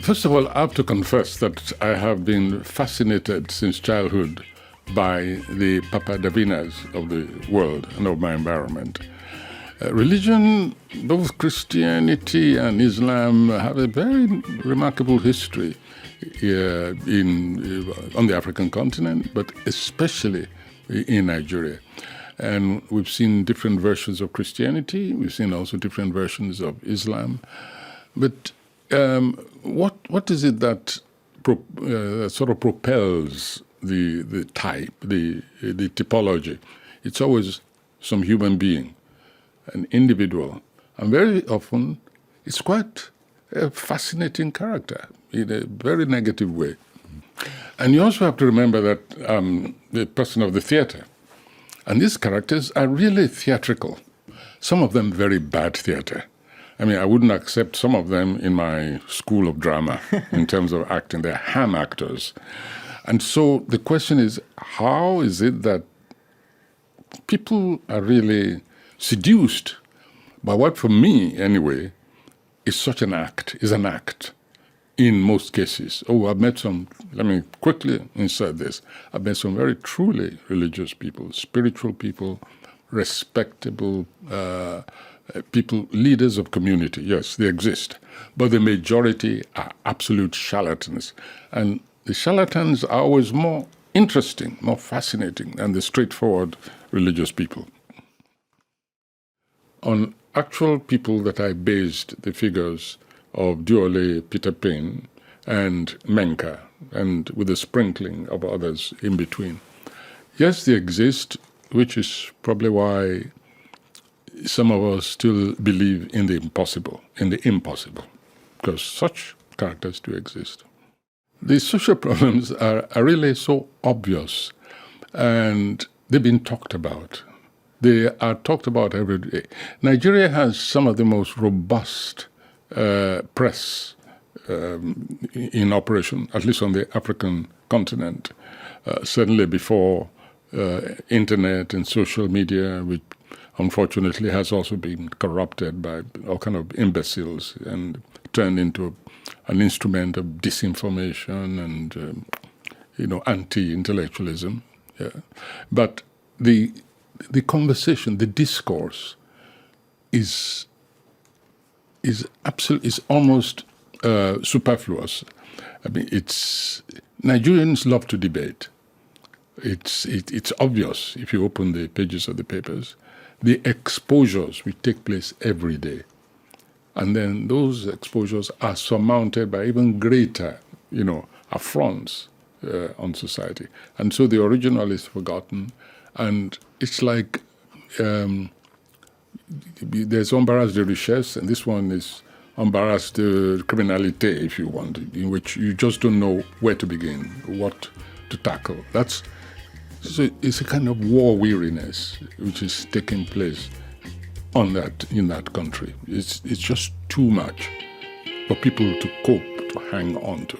First of all, I have to confess that I have been fascinated since childhood by the Papa Davinas of the world and of my environment. Religion, both Christianity and Islam, have a very remarkable history on the African continent, but especially in Nigeria. And we've seen different versions of Christianity. We've seen also different versions of Islam. But what is it that sort of propels the type, the typology? It's always some human being, an individual. And very often, it's quite a fascinating character in a very negative way. And you also have to remember that the person of the theatre, and these characters are really theatrical. Some of them very bad theatre. I mean, I wouldn't accept some of them in my school of drama in terms of acting. They're ham actors. And so the question is, how is it that people are really seduced by what, for me anyway, is such an act, is an act in most cases? Oh, I've met some, let me quickly insert this. I've met some very truly religious people, spiritual people, respectable people, leaders of community. Yes, they exist. But the majority are absolute charlatans. And the charlatans are always more interesting, more fascinating than the straightforward religious people. On actual people that I based the figures of Duole, Peter Payne, and Menka, and with a sprinkling of others in between. Yes, they exist, which is probably why some of us still believe in the impossible, because such characters do exist. The social problems are really so obvious, and they've been talked about. They are talked about every day. Nigeria has some of the most robust press in operation, at least on the African continent, certainly before internet and social media, which unfortunately has also been corrupted by all kind of imbeciles and turned into an instrument of disinformation and anti-intellectualism. Yeah. But the conversation, the discourse, is almost superfluous. I mean, Nigerians love to debate. It's obvious if you open the pages of the papers. The exposures which take place every day, and then those exposures are surmounted by even greater, affronts on society, and so the original is forgotten. And it's like there's embarrassed de richesse, and this one is embarrassed criminalité, if you want, in which you just don't know where to begin, what to tackle. So it's a kind of war weariness which is taking place in that country. It's just too much for people to cope, to hang on to.